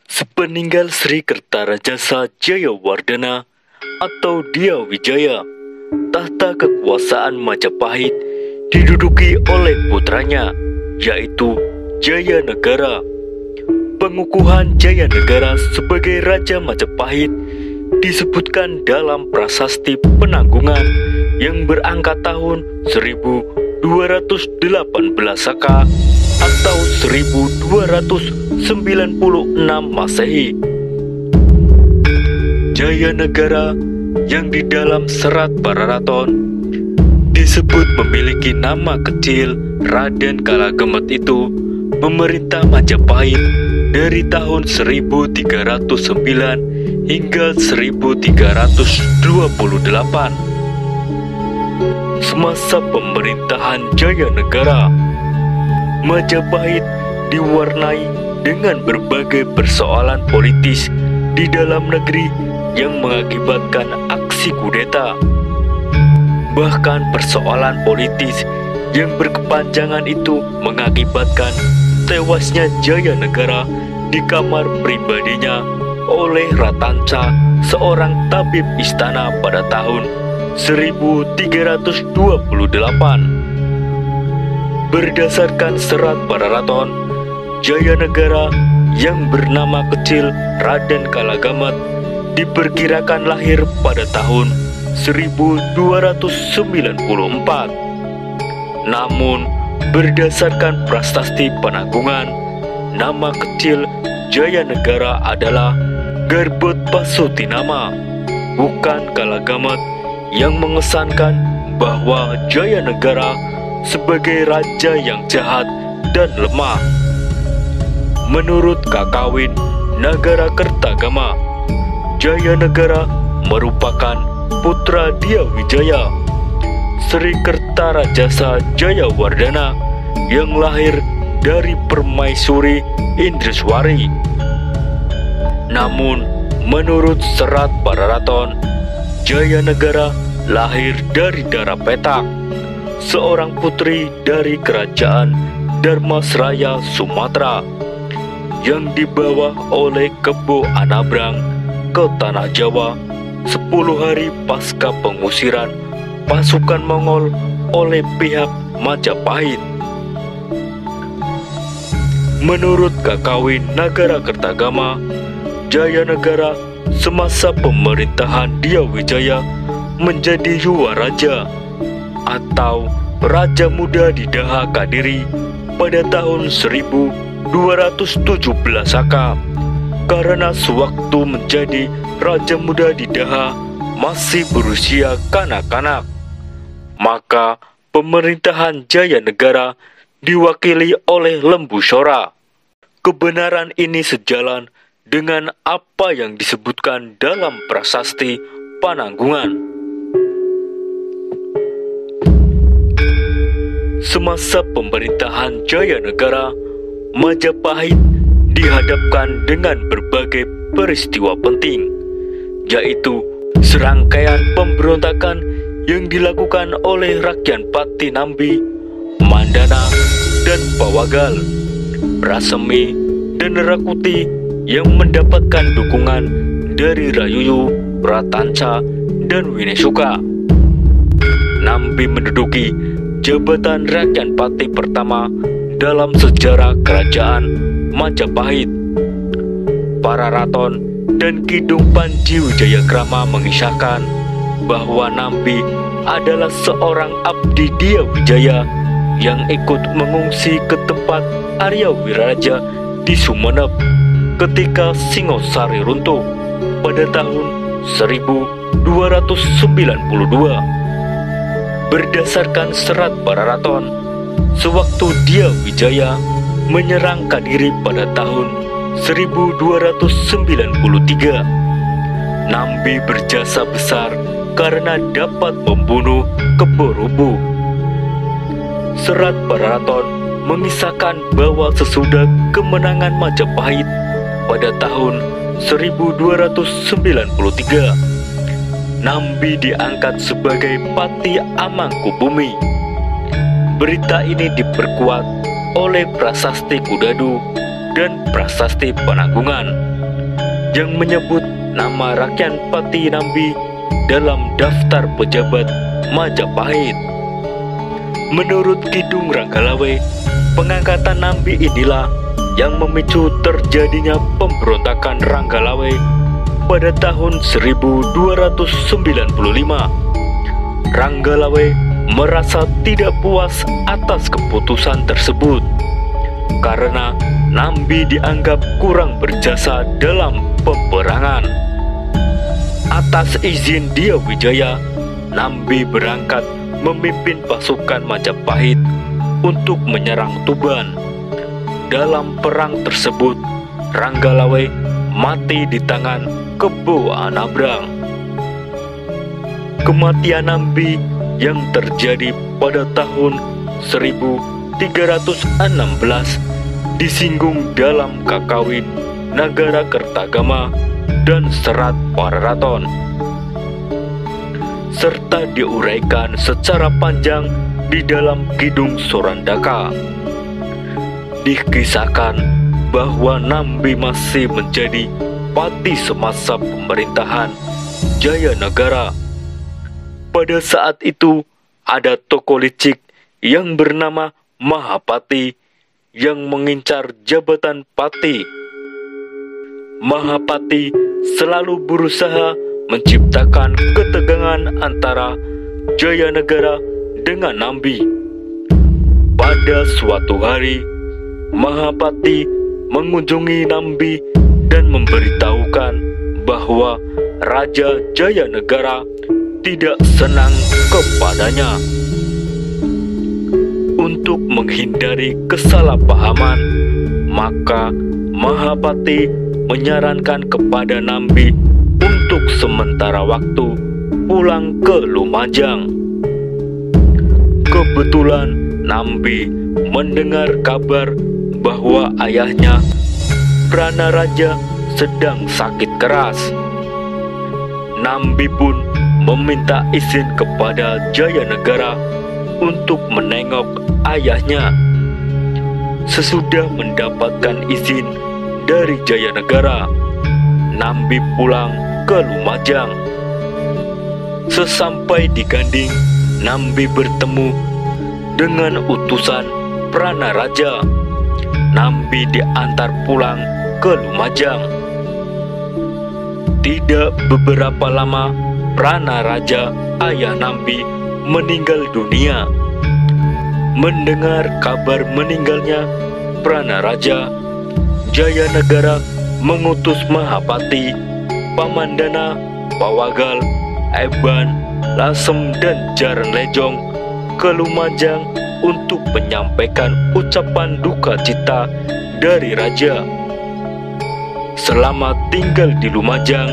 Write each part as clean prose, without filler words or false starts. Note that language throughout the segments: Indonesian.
Sepeninggal Sri Kertarajasa Jayawardhana atau Dia Wijaya, tahta kekuasaan Majapahit diduduki oleh putranya, yaitu Jayanegara. Pengukuhan Jayanegara sebagai Raja Majapahit disebutkan dalam Prasasti Penanggungan yang berangka tahun 1218 Saka atau 1296 Masehi. Jayanegara yang di dalam Serat Pararaton disebut memiliki nama kecil Raden Kalagemet itu memerintah Majapahit dari tahun 1309 hingga 1328. Semasa pemerintahan Jayanegara, Majapahit diwarnai dengan berbagai persoalan politis di dalam negeri yang mengakibatkan aksi kudeta. Bahkan persoalan politis yang berkepanjangan itu mengakibatkan tewasnya Jayanegara di kamar pribadinya oleh Ratanca, seorang tabib istana pada tahun 1328. Berdasarkan Serat Pararaton, Jayanegara yang bernama kecil Raden Kalagemet diperkirakan lahir pada tahun 1294. Namun, berdasarkan Prasasti Penanggungan, nama kecil Jayanegara adalah Garbot Pasutinama, bukan Kalagemet, yang mengesankan bahwa Jayanegara sebagai raja yang jahat dan lemah. Menurut Kakawin Nagarakertagama, Jayanegara merupakan putra Dia Wijaya, Sri Kertarajasa Jayawardhana yang lahir dari Permaisuri Indreswari. Namun, menurut Serat Pararaton, Jayanegara lahir dari Dara Petak, seorang putri dari Kerajaan Dharmasraya Sumatera, yang dibawa oleh Kebo Anabrang ke Tanah Jawa 10 hari pasca pengusiran pasukan Mongol oleh pihak Majapahit. Menurut Kakawin Nagarakertagama, Jayanegara semasa pemerintahan Dia Wijaya menjadi Yuwa Raja atau Raja Muda di Daha Kadiri pada tahun 1217 Saka, karena sewaktu menjadi Raja Muda di Daha masih berusia kanak-kanak. Maka pemerintahan Jayanegara diwakili oleh Lembu Sora. Kebenaran ini sejalan dengan apa yang disebutkan dalam Prasasti Penanggungan. Semasa pemerintahan Jayanegara, Majapahit dihadapkan dengan berbagai peristiwa penting, yaitu serangkaian pemberontakan yang dilakukan oleh rakyat Pati Nambi, Mandana, dan Pawagal, Prasemi, dan Rakuti yang mendapatkan dukungan dari Rayuyu, Ratanca, dan Winesuka. Nambi menduduki jabatan rakyat Pati pertama dalam sejarah kerajaan Majapahit. Pararaton dan Kidung Panji Wijayakrama mengisahkan bahwa Nambi adalah seorang abdi Dia Wijaya yang ikut mengungsi ke tempat Arya Wiraja di Sumenep ketika Singosari runtuh pada tahun 1292. Berdasarkan Serat Pararaton, sewaktu Dia Wijaya menyerang Kadiri pada tahun 1293, Nambi berjasa besar karena dapat membunuh Kebo Robo. Serat Pararaton mengisahkan bahwa sesudah kemenangan Majapahit pada tahun 1293, Nambi diangkat sebagai Pati Amangkubumi. Berita ini diperkuat oleh Prasasti Kudadu dan Prasasti Penanggungan. yang menyebut nama Rakyat Pati Nambi dalam daftar pejabat Majapahit. Menurut Kidung Ranggalawe, pengangkatan Nambi inilah yang memicu terjadinya pemberontakan Ranggalawe pada tahun 1295. Ranggalawe merasa tidak puas atas keputusan tersebut karena Nambi dianggap kurang berjasa dalam peperangan. Atas izin Dia Wijaya, Nambi berangkat memimpin pasukan Majapahit untuk menyerang Tuban. Dalam perang tersebut, Ranggalawe mati di tangan Kebo Anabrang. Kematian Nambi yang terjadi pada tahun 1316 disinggung dalam Kakawin Nagara Kertagama dan Serat Pararaton, serta diuraikan secara panjang di dalam Kidung Sorandaka. Dikisahkan bahwa Nambi masih menjadi pati semasa pemerintahan Jayanagara. Pada saat itu ada tokoh licik yang bernama Mahapati yang mengincar jabatan pati. Mahapati selalu berusaha menciptakan ketegangan antara Jayanagara dengan Nambi. Pada suatu hari, Mahapati mengunjungi Nambi dan memberitahukan bahwa Raja Jayanagara tidak senang kepadanya. Untuk menghindari kesalahpahaman, maka Mahapati menyarankan kepada Nambi untuk sementara waktu pulang ke Lumajang. Kebetulan Nambi mendengar kabar bahwa ayahnya Pranaraja sedang sakit keras. Nambi pun meminta izin kepada Jayanagara untuk menengok ayahnya. Sesudah mendapatkan izin dari Jayanagara, Nambi pulang ke Lumajang. Sesampai di Ganding, Nambi bertemu dengan utusan Pranaraja. Nambi diantar pulang ke Lumajang. Tidak beberapa lama, Pranaraja, ayah Nambi, meninggal dunia. Mendengar kabar meninggalnya Pranaraja, Jayanagara mengutus Mahapati, Pamandana, Pawagal, Eban, Lasem, dan Jaran Lejong ke Lumajang untuk menyampaikan ucapan duka cita dari Raja. Selama tinggal di Lumajang,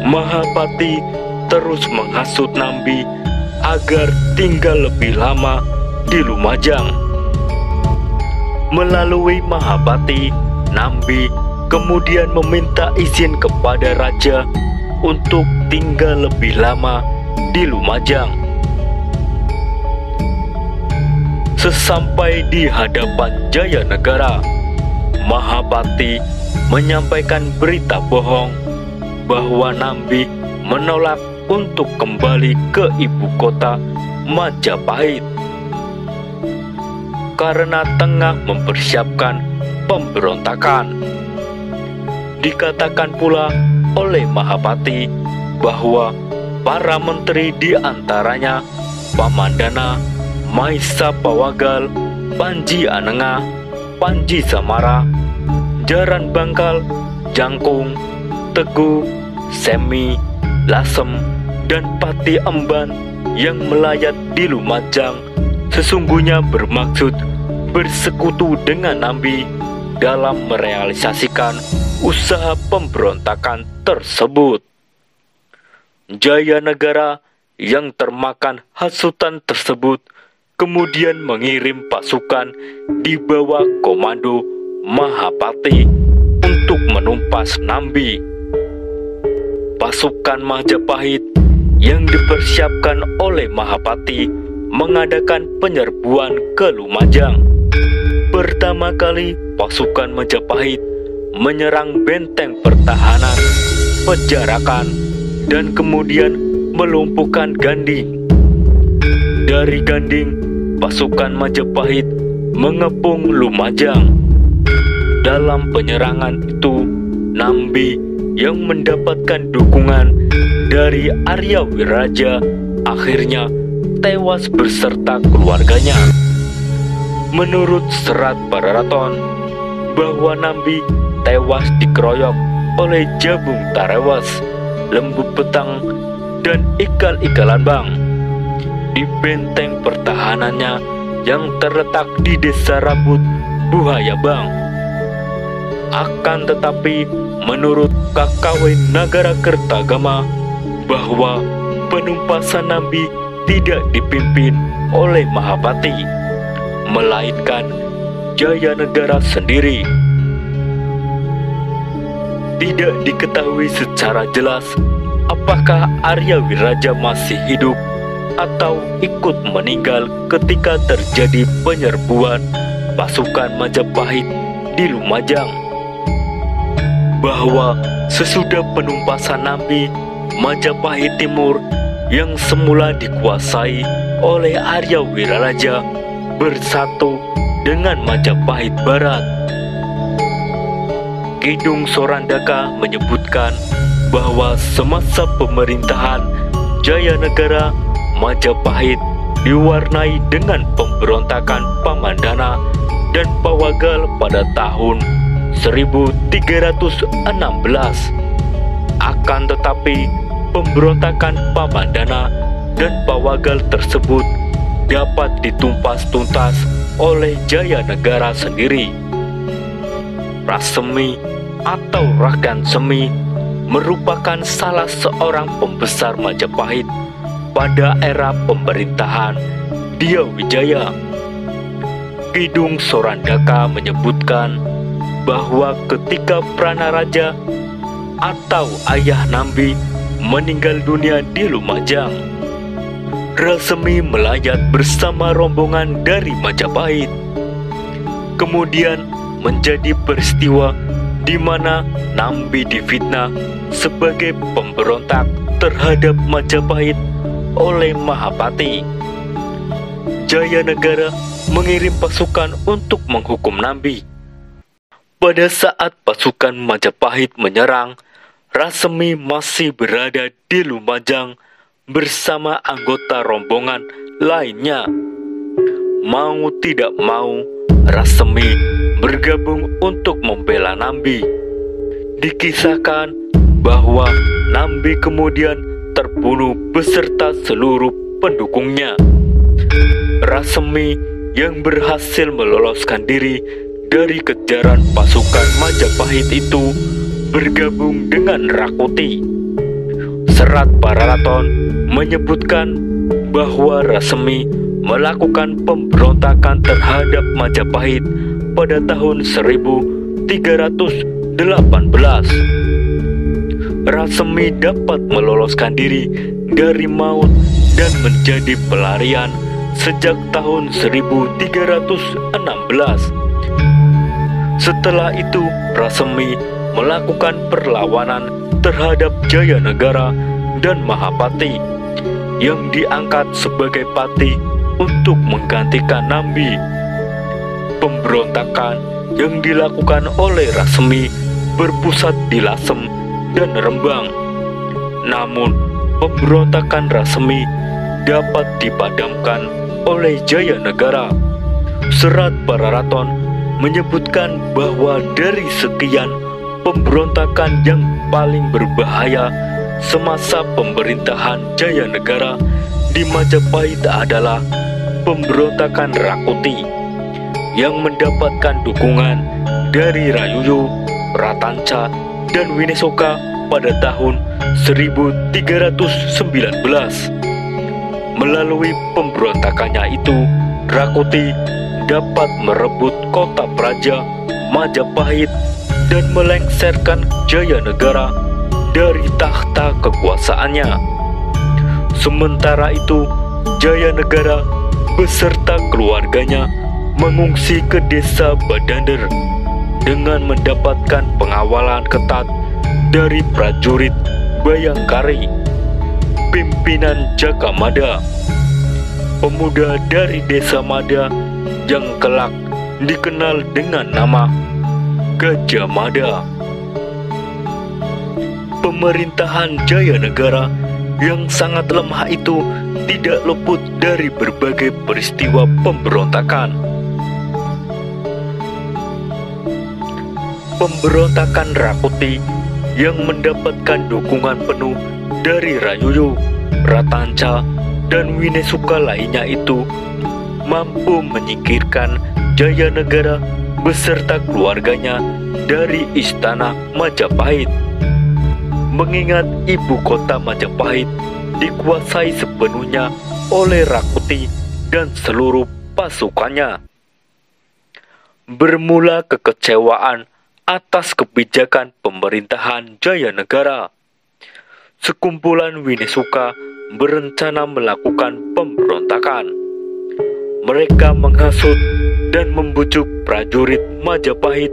Mahapati terus menghasut Nambi agar tinggal lebih lama di Lumajang. Melalui Mahapati, Nambi kemudian meminta izin kepada Raja untuk tinggal lebih lama di Lumajang. Sesampai di hadapan Jayanagara, Mahapati menyampaikan berita bohong bahwa Nambi menolak untuk kembali ke ibu kota Majapahit karena tengah mempersiapkan pemberontakan. Dikatakan pula oleh Mahapati bahwa para menteri di antaranya Pamandana, Maisa Pawagal, Panji Anengah, Panji Samara, Jaran Bangkal, Jangkung, Teguh, Semi, Lasem, dan Pati Emban yang melayat di Lumajang sesungguhnya bermaksud bersekutu dengan Nambi dalam merealisasikan usaha pemberontakan tersebut. Jayanagara yang termakan hasutan tersebut kemudian mengirim pasukan di bawah komando Mahapati untuk menumpas Nambi. Pasukan Majapahit yang dipersiapkan oleh Mahapati mengadakan penyerbuan ke Lumajang. Pertama kali pasukan Majapahit menyerang benteng pertahanan Pejarakan dan kemudian melumpuhkan Ganding. Dari Ganding, pasukan Majapahit mengepung Lumajang. Dalam penyerangan itu, Nambi yang mendapatkan dukungan dari Arya Wiraja akhirnya tewas beserta keluarganya. Menurut Serat Bararaton, bahwa Nambi tewas dikeroyok oleh Jabung Tarewas, Lembu Petang, dan Ikal-ikalan Bang di benteng pertahanannya yang terletak di Desa Rambut, Buhaya Bang. Akan tetapi, menurut Kakawin Nagara Kertagama, bahwa penumpasan Nambi tidak dipimpin oleh Mahapati, melainkan Jayanegara sendiri. Tidak diketahui secara jelas apakah Arya Wiraja masih hidup atau ikut meninggal ketika terjadi penyerbuan pasukan Majapahit di Lumajang. Bahwa sesudah penumpasan Nambi, Majapahit Timur yang semula dikuasai oleh Arya Wiraja bersatu dengan Majapahit Barat. Kidung Sorandaka menyebutkan bahwa semasa pemerintahan Jayanegara, Majapahit diwarnai dengan pemberontakan Pamandana dan Pawagal pada tahun 1316. Akan tetapi, pemberontakan Pamandana dan Pawagal tersebut dapat ditumpas tuntas oleh Jayanegara sendiri. Rasemi atau Rakan Semi merupakan salah seorang pembesar Majapahit pada era pemerintahan Dia Wijaya. Kidung Sorandaka menyebutkan bahwa ketika Pranaraja atau ayah Nambi meninggal dunia di Lumajang, Rasemi melayat bersama rombongan dari Majapahit. Kemudian menjadi peristiwa di mana Nambi difitnah sebagai pemberontak terhadap Majapahit oleh Mahapati. Jayanegara mengirim pasukan untuk menghukum Nambi. Pada saat pasukan Majapahit menyerang, Rasemi masih berada di Lumajang bersama anggota rombongan lainnya. Mau tidak mau, Rasemi bergabung untuk membela Nambi. Dikisahkan bahwa Nambi kemudian terbunuh beserta seluruh pendukungnya. Rasemi yang berhasil meloloskan diri dari kejaran pasukan Majapahit itu bergabung dengan Rakuti. Serat Bararaton menyebutkan bahwa Rasemi melakukan pemberontakan terhadap Majapahit pada tahun 1318. Rasemi dapat meloloskan diri dari maut dan menjadi pelarian sejak tahun 1316. Setelah itu, Rasemi melakukan perlawanan terhadap Jayanegara dan Mahapati yang diangkat sebagai pati untuk menggantikan Nambi. Pemberontakan yang dilakukan oleh Rasemi berpusat di Lasem dan Rembang. Namun, pemberontakan Rasemi dapat dipadamkan oleh Jayanegara. Serat Bararaton menyebutkan bahwa dari sekian pemberontakan yang paling berbahaya semasa pemerintahan Jayanegara di Majapahit adalah pemberontakan Rakuti yang mendapatkan dukungan dari Rayuyu, Ratanca, dan Winesoka pada tahun 1319. Melalui pemberontakannya itu, Rakuti dapat merebut kota Praja, Majapahit, dan melengsarkan Jayanegara dari takhta kekuasaannya. Sementara itu, Jayanegara beserta keluarganya mengungsi ke desa Badander dengan mendapatkan pengawalan ketat dari prajurit Bayangkari, pimpinan Jagamada, pemuda dari desa Mada yang kelak dikenal dengan nama Gajah Mada. Pemerintahan Jayanegara yang sangat lemah itu tidak luput dari berbagai peristiwa pemberontakan. Pemberontakan Rakuti yang mendapatkan dukungan penuh dari Rayuyu, Ratanca, dan Winesuka lainnya itu mampu menyingkirkan Jayanegara beserta keluarganya dari istana Majapahit. Mengingat ibu kota Majapahit dikuasai sepenuhnya oleh Rakuti dan seluruh pasukannya. Bermula kekecewaan atas kebijakan pemerintahan Jayanegara, sekumpulan Winesuka berencana melakukan pemberontakan. Mereka menghasut dan membujuk prajurit Majapahit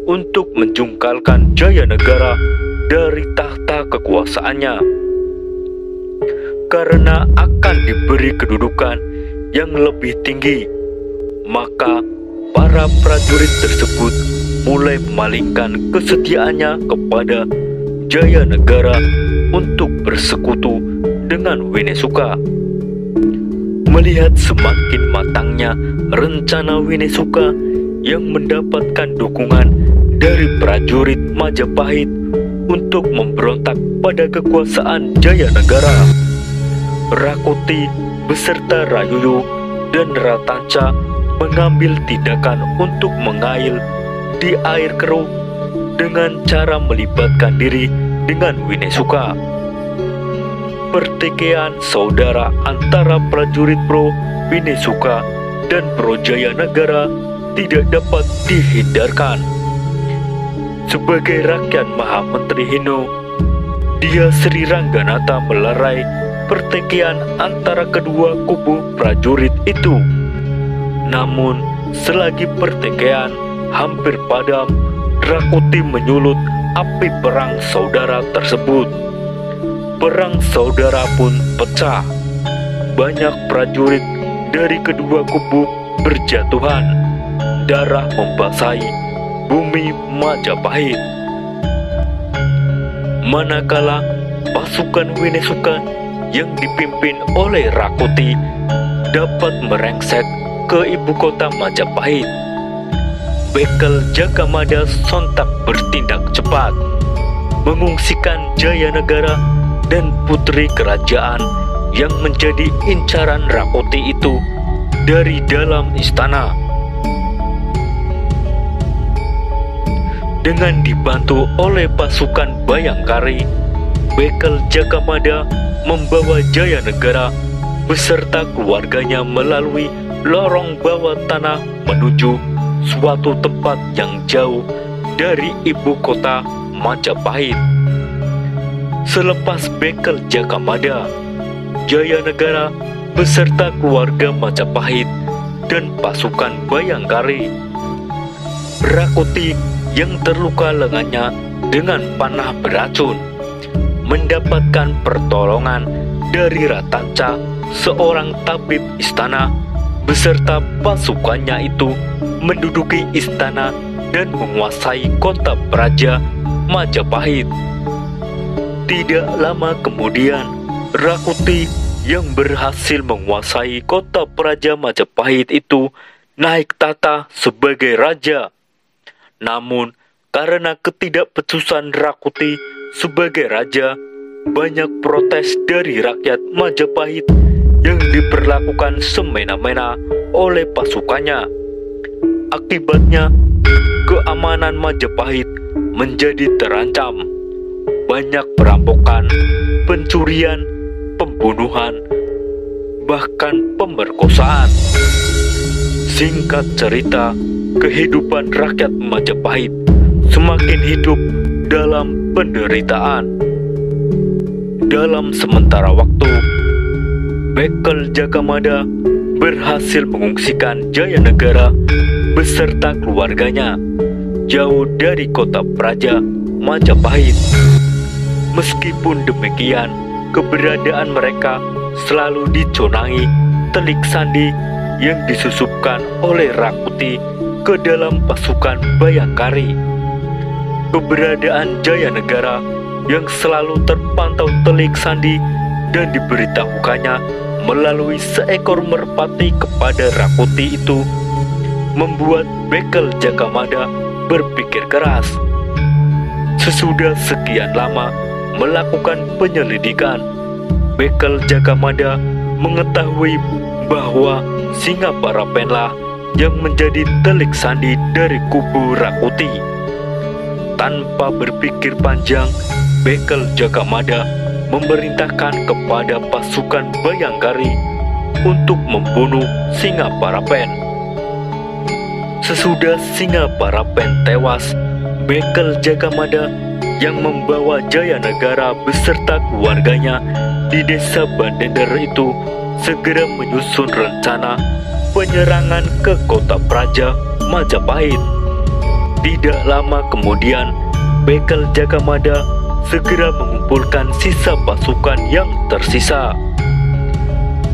untuk menjungkalkan Jayanegara dari tahta kekuasaannya, karena akan diberi kedudukan yang lebih tinggi. Maka para prajurit tersebut mulai memalingkan kesetiaannya kepada Jayanegara untuk bersekutu dengan Winesuka. Melihat semakin matangnya rencana Winesuka yang mendapatkan dukungan dari prajurit Majapahit untuk memberontak pada kekuasaan Jayanegara, Rakuti beserta Rayuyu dan Ratanca mengambil tindakan untuk mengail di air keruh dengan cara melibatkan diri dengan Winesuka. Pertikaian saudara antara prajurit pro Winesuka dan pro Jayanegara tidak dapat dihindarkan. Sebagai rakyat Mahamentri Hino, dia Sri Rangganata melerai pertikaian antara kedua kubu prajurit itu. Namun, selagi pertikaian hampir padam, Rakuti menyulut api perang saudara tersebut. Perang saudara pun pecah. Banyak prajurit dari kedua kubu berjatuhan. Darah membasahi bumi Majapahit. Manakala pasukan Winesuka yang dipimpin oleh Rakuti dapat merengsek ke ibu kota Majapahit, Bekel Jagamada sontak bertindak cepat, mengungsikan Jayanegara dan putri kerajaan yang menjadi incaran Rakuti itu dari dalam istana. Dengan dibantu oleh pasukan Bayangkari, Bekel Jagamada membawa Jayanegara beserta keluarganya melalui lorong bawah tanah menuju suatu tempat yang jauh dari ibu kota Majapahit. Selepas Bekel Jagamada, Jayanegara beserta keluarga Majapahit dan pasukan Bayangkari, Rakuti yang terluka lengannya dengan panah beracun mendapatkan pertolongan dari Ratanca, seorang tabib istana, beserta pasukannya itu menduduki istana dan menguasai kota Praja Majapahit. Tidak lama kemudian, Rakuti yang berhasil menguasai kota Praja Majapahit itu naik tahta sebagai raja. Namun, karena ketidakpecusan Rakuti sebagai raja, banyak protes dari rakyat Majapahit yang diperlakukan semena-mena oleh pasukannya. Akibatnya, keamanan Majapahit menjadi terancam. Banyak perampokan, pencurian, pembunuhan, bahkan pemerkosaan. Singkat cerita, kehidupan rakyat Majapahit semakin hidup dalam penderitaan. Dalam sementara waktu, Bekel Jagamada berhasil mengungsikan Jayanegara beserta keluarganya jauh dari kota Praja Majapahit. Meskipun demikian, keberadaan mereka selalu diconangi telik sandi yang disusupkan oleh Rakuti ke dalam pasukan Bayangkari. Keberadaan Jayanegara yang selalu terpantau telik sandi dan diberitahukannya melalui seekor merpati kepada Rakuti itu membuat Bekel Jagamada berpikir keras. Sesudah sekian lama melakukan penyelidikan, Bekel Jagamada mengetahui bahwa Singaparapenlah yang menjadi telik sandi dari kubu Rakuti. Tanpa berpikir panjang, Bekel Jagamada memerintahkan kepada pasukan Bayangkari untuk membunuh Singaparapen. Sesudah Singaparapen tewas, Bekel Jagamada yang membawa Jayanegara beserta keluarganya di desa Bandender itu segera menyusun rencana penyerangan ke kota Praja Majapahit. Tidak lama kemudian, Bekel Jagamada segera mengumpulkan sisa pasukan yang tersisa.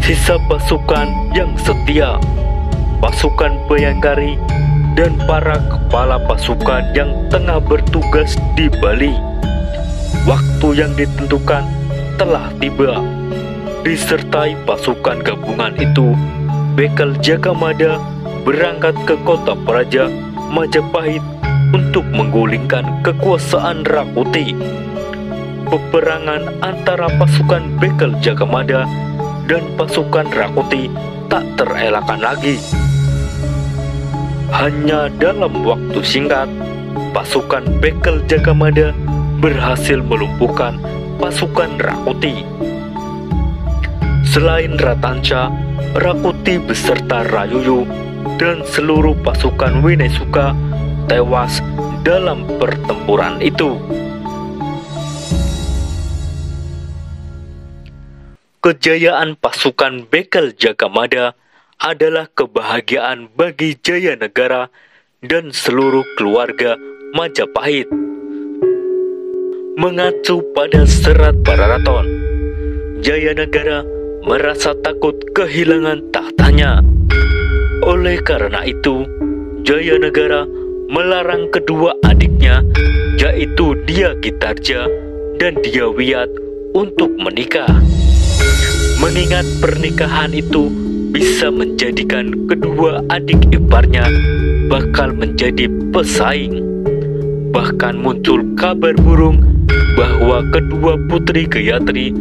Sisa pasukan yang setia, pasukan Bayangkari, dan para kepala pasukan yang tengah bertugas di Bali. Waktu yang ditentukan telah tiba. Disertai pasukan gabungan itu, Bekel Jagamada berangkat ke kota Praja Majapahit untuk menggulingkan kekuasaan Rakuti. Peperangan antara pasukan Bekel Jagamada dan pasukan Rakuti tak terelakkan lagi. Hanya dalam waktu singkat, pasukan Bekel Jagamada berhasil melumpuhkan pasukan Rakuti. Selain Ratanca, Rakuti beserta Rayuyu dan seluruh pasukan Winesuka tewas dalam pertempuran itu. Kejayaan pasukan Bekel Jagamada adalah kebahagiaan bagi Jayanegara dan seluruh keluarga Majapahit. Mengacu pada serat Bararaton, Jayanegara merasa takut kehilangan tahtanya. Oleh karena itu, Jayanegara melarang kedua adiknya, yaitu Diagitarja dan Diawiyat, untuk menikah. Mengingat pernikahan itu bisa menjadikan kedua adik iparnya bakal menjadi pesaing. Bahkan muncul kabar burung bahwa kedua putri Gayatri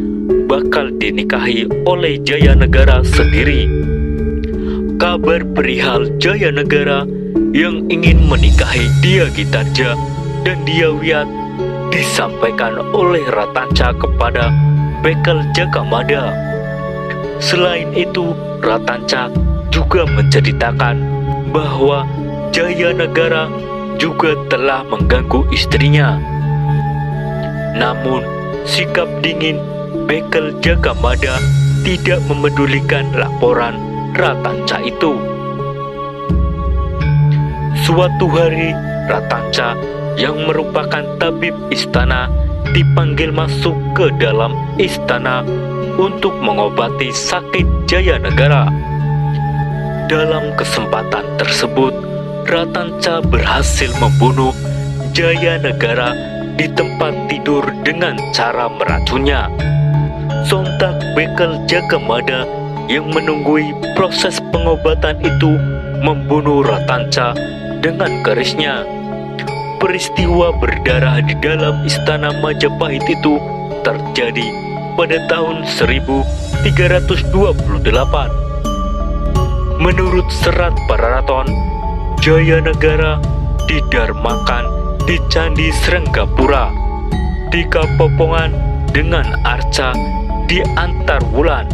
bakal dinikahi oleh Jayanegara sendiri. Kabar perihal Jayanegara yang ingin menikahi Diagitarja dan Diawiyat disampaikan oleh Ratanca kepada Bekel Jagamada. Selain itu, Ratanca juga menceritakan bahwa Jayanegara juga telah mengganggu istrinya. Namun, sikap dingin Bekel Jagamada tidak memedulikan laporan Ratanca itu. Suatu hari, Ratanca yang merupakan tabib istana dipanggil masuk ke dalam istana untuk mengobati sakit Jayanegara. Dalam kesempatan tersebut, Ratanca berhasil membunuh Jayanegara di tempat tidur dengan cara meracunnya. Sontak Bekel Jagamada yang menunggui proses pengobatan itu membunuh Ratanca dengan kerisnya. Peristiwa berdarah di dalam istana Majapahit itu terjadi pada tahun 1328. Menurut serat Bararaton, Jayanegara didarmakan di Candi Srenggapura, di Kapopongan dengan arca di Antarwulan.